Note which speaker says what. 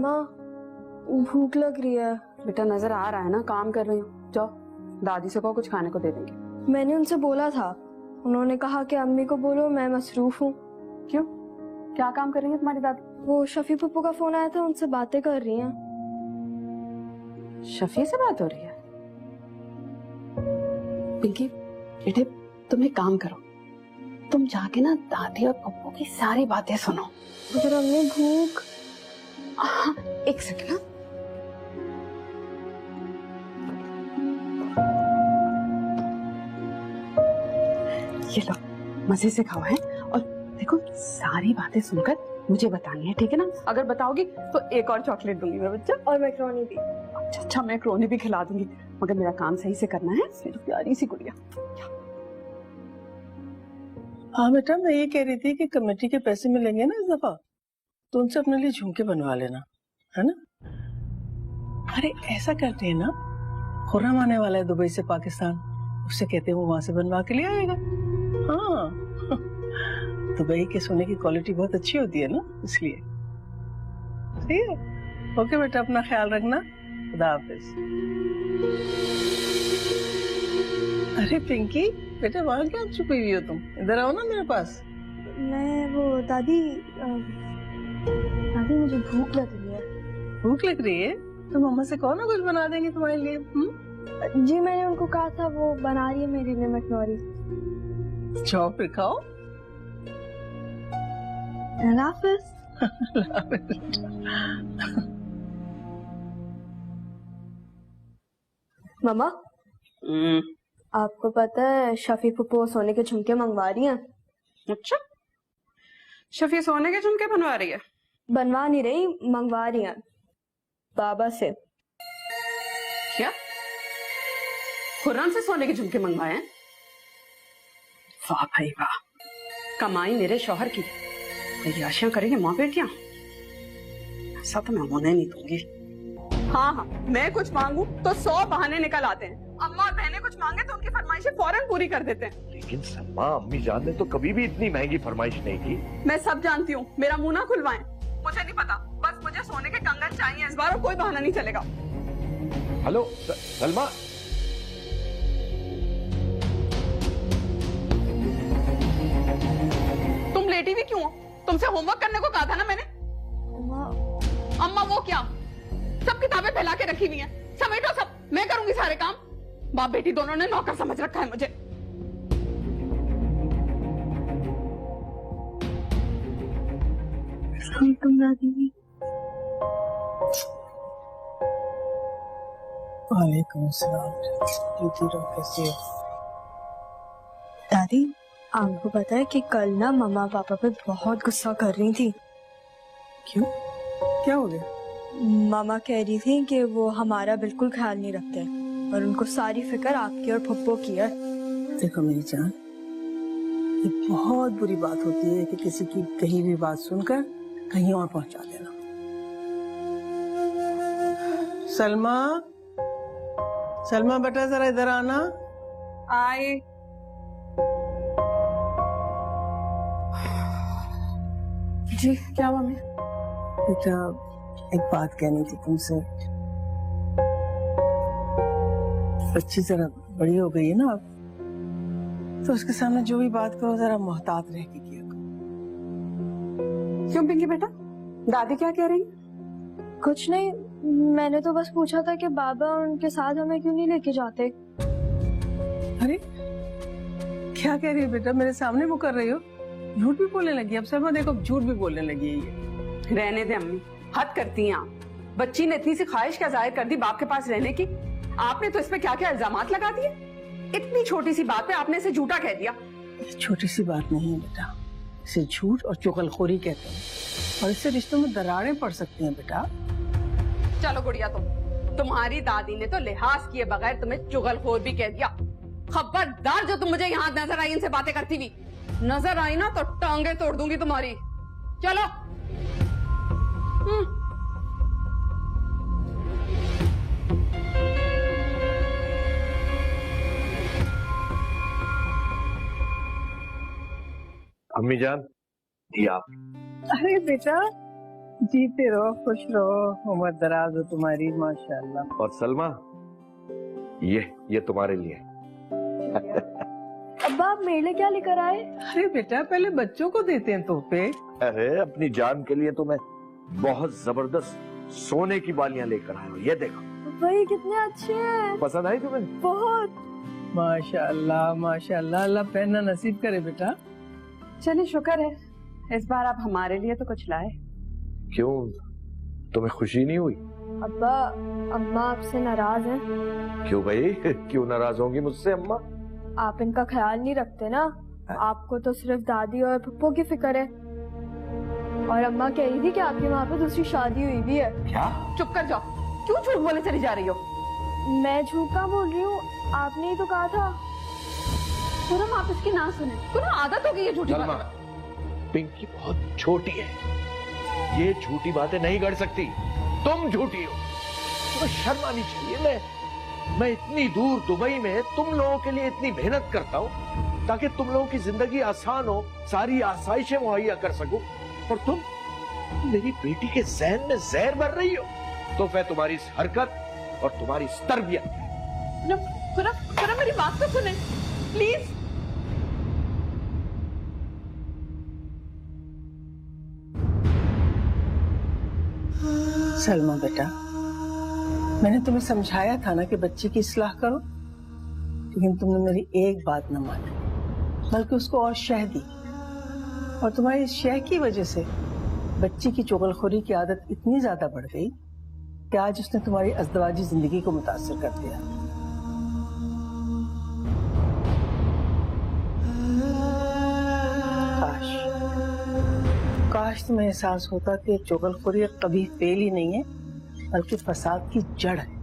Speaker 1: मम्मा भूख लग रही है।
Speaker 2: बेटा नजर आ रहा है ना, काम कर रही हूँ। जाओ दादी से कहो कुछ खाने को दे देंगे।
Speaker 1: मैंने उनसे बोला था, उन्होंने कहा कि अम्मी को बोलो मैं मसरूफ हूँ।
Speaker 2: क्यों, क्या काम कर रही है तुम्हारी दादी?
Speaker 1: वो शफी पप्पू का फोन आया था, उनसे बातें कर रही हैं।
Speaker 2: शफी से बात हो रही है? पिंकी बेटे तुम एक काम करो, तुम जाके ना दादी और पप्पू की सारी बातें सुनो।
Speaker 1: मुझे अम्मी भूख।
Speaker 2: हाँ एक सेकंड ना। ये लो मजे से खाओ है, और देखो सारी बातें सुनकर मुझे बतानी है, ठीक है ना? अगर बताओगी तो एक और चॉकलेट दूंगी मैं बच्चा,
Speaker 1: और मैक्रोनी भी।
Speaker 2: अच्छा मैक्रोनी भी खिला दूंगी, मगर मेरा काम सही से करना है मेरी प्यारी सी गुड़िया।
Speaker 3: हाँ बेटा, मैं ये कह रही थी कि कमेटी के पैसे मिलेंगे ना इस दफा, तो उनसे अपने लिए झुमके बनवा लेना, है ना? अरे ऐसा करते हैं ना, खुर्रम आने वाला है दुबई से पाकिस्तान, उससे कहते हैं वो वहां से बनवा के ले आएगा। हाँ दुबई के सोने की क्वालिटी बहुत अच्छी होती है ना, इसलिए। ठीक है, ओके बेटा, अपना ख्याल रखना, खुदा हाफिज। अरे पिंकी बेटा, वहां क्या छुपी हुई हो तुम? इधर आओ ना मेरे पास।
Speaker 1: मैं वो दादी मुझे भूख लग रही है।
Speaker 3: भूख लग रही है तो मम्मा से कहो ना, कुछ बना देंगे तुम्हारे लिए।
Speaker 1: जी मैंने उनको कहा था, वो बना रही है मेरे लिए मैक्रोनी।
Speaker 3: जाओ फिर खाओ।
Speaker 1: अल्लाह हाफिज। मम्मा आपको पता है शफी पप्पू सोने के झुमके मंगवा रही हैं।
Speaker 2: अच्छा, शफी सोने के झुमके बनवा रही है?
Speaker 1: बनवा नहीं रही, मंगवा रही हैं बाबा से।
Speaker 2: क्या खुर्रम से सोने के झुमके मंगवाए हैं? वाह भाई वाह, कमाई मेरे शौहर की, याशियां करेंगे माँ बेटियां, ऐसा तो मैं होने नहीं दूंगी। हाँ हाँ, मैं कुछ मांगू तो 100 बहाने निकल आते हैं। अम्मा और बहनें कुछ मांगे तो उनकी फरमाइशें फौरन पूरी कर देते हैं।
Speaker 4: लेकिन सलमा, अम्मी जान ने तो कभी भी इतनी महंगी फरमाइश नहीं की।
Speaker 2: मैं सब जानती हूँ, मेरा मुंह ना खुलवाएं। मुझे नहीं पता, बस मुझे सोने के कंगन चाहिए इस बार, और कोई बहाना नहीं चलेगा।
Speaker 4: हेलो सलमा,
Speaker 2: तुम लेटी भी क्यों हो? तुमसे होमवर्क करने को कहा था ना मैंने। अम्मा वो क्या, सब किताबें फैला के रखी हुई हैं, समेटो सब, मैं करूंगी सारे काम। बाप बेटी दोनों ने नौकर समझ रखा है मुझे।
Speaker 3: वालेकुम सलाम। कैसे?
Speaker 1: दादी आपको पता है कि कल ना मम्मा पापा पे बहुत गुस्सा कर रही थी।
Speaker 3: क्यों, क्या हो गया?
Speaker 1: मामा कह रही थी कि वो हमारा बिल्कुल ख्याल नहीं रखते और उनको सारी फिक्र आपकी और पप्पू की है।
Speaker 3: देखो मेरी जान, ये बहुत बुरी बात होती है कि किसी की कही भी बात सुनकर कहीं और पहुंचा देना। सलमा, सलमा बेटा जरा इधर आना।
Speaker 2: आए। जी क्या हुआ? मैं
Speaker 3: बेटा एक बात कहनी थी तुमसे। बच्ची जरा बड़ी हो गई है ना अब, तो उसके सामने जो भी बात करो जरा मोहतात रह के किया करो।
Speaker 2: क्यों पिंकी बेटा, दादी क्या कह रही?
Speaker 1: कुछ नहीं, मैंने तो बस पूछा था कि बाबा उनके साथ हमें क्यों नहीं लेके जाते।
Speaker 3: अरे क्या कह रही हो बेटा, मेरे सामने वो कर रही हो? झूठ भी बोलने लगी अब सलमा, देखो झूठ भी बोलने लगी है ये।
Speaker 2: रहने दे अम्मी, हद करती हैं आप। बच्ची ने इतनी सी ख्वाहिश क्या जाहिर कर दी बाप के पास रहने की? आपने तो इस पे क्या क्या इल्जामात लगा दिए। इतनी छोटी सी बात पे आपने इसे झूठा कह दिया।
Speaker 3: छोटी सी बात नहीं है बेटा, इसे झूठ और चुगलखोरी कहते हैं, और इससे रिश्तों में दरारें पड़ सकती हैं बेटा।
Speaker 2: चलो गुड़िया, तुम्हारी दादी ने तो लिहाज किए बगैर तुम्हें चुगलखोर भी कह दिया। खबरदार जो तुम मुझे यहाँ नजर आई इनसे बातें करती हुई नजर आई ना तो टांगे तोड़ दूंगी तुम्हारी। चलो।
Speaker 4: अम्मी जान, दिया।
Speaker 3: अरे बेटा जीते रहो, खुश रहो, उम्र दराज हो तुम्हारी, माशाल्लाह।
Speaker 4: और सलमा, ये तुम्हारे लिए।
Speaker 1: अब्बा आप मेरे लिए क्या लेकर आए?
Speaker 3: अरे बेटा, पहले बच्चों को देते हैं तोहफे।
Speaker 4: अरे अपनी जान के लिए तो मैं बहुत जबरदस्त सोने की बालियां लेकर आया हूँ। ये देखो।
Speaker 1: वही कितने अच्छे हैं।
Speaker 4: पसंद आई तुम्हें?
Speaker 1: बहुत।
Speaker 3: माशाल्लाह माशाल्लाह, अल्लाह पहनना नसीब करे बेटा।
Speaker 2: चलिए शुक्र है, इस बार आप हमारे लिए तो कुछ लाए।
Speaker 4: क्यों, तुम्हें खुशी नहीं हुई?
Speaker 1: अब्बा अम्मा आपसे नाराज हैं।
Speaker 4: क्यों भाई, क्यों नाराज होंगी मुझसे अम्मा?
Speaker 1: आप इनका ख्याल नहीं रखते ना। आपको तो सिर्फ दादी और पप्पू की फिक्र है। और अम्मा कह रही थी कि आपके वहाँ पे दूसरी शादी हुई भी है।
Speaker 4: क्या?
Speaker 2: चुप कर जाओ, क्यों झूठ बोले चली जा रही हो?
Speaker 1: मैं झूठ कहाँ बोल रही हूँ, आपने ही तो कहा था।
Speaker 2: खुरम आप इसकी ना सुने, तुम्हें आदत हो गई है झूठी
Speaker 4: सलमा,
Speaker 2: बातें।
Speaker 4: पिंकी बहुत छोटी है, ये झूठी बातें नहीं कर सकती। तुम झूठी हो, तुम्हें शर्म आनी चाहिए। मैं इतनी दूर दुबई में तुम लोगों के लिए इतनी मेहनत करता हूँ ताकि तुम लोगों की जिंदगी आसान हो, सारी आसाइशें मुहैया कर सकूं, और तुम मेरी बेटी के जहन में जहर भर रही हो। तो फिर तुम्हारी इस हरकत और तुम्हारी इस तरबियत।
Speaker 2: खुरम मेरी बात तो सुने प्लीज।
Speaker 3: सलमा बेटा, मैंने तुम्हें समझाया था ना कि बच्ची की इस्लाह करो, लेकिन तुमने मेरी एक बात न मानी, बल्कि उसको और शह दी। और तुम्हारी इस शह की वजह से बच्ची की चुगलखोरी की आदत इतनी ज्यादा बढ़ गई कि आज उसने तुम्हारी अज़दवाजी जिंदगी को मुतासिर कर दिया। काश तुम्हें एहसास होता कि चुगलखोरी कभी फेल ही नहीं है, बल्कि फसाद की जड़ है।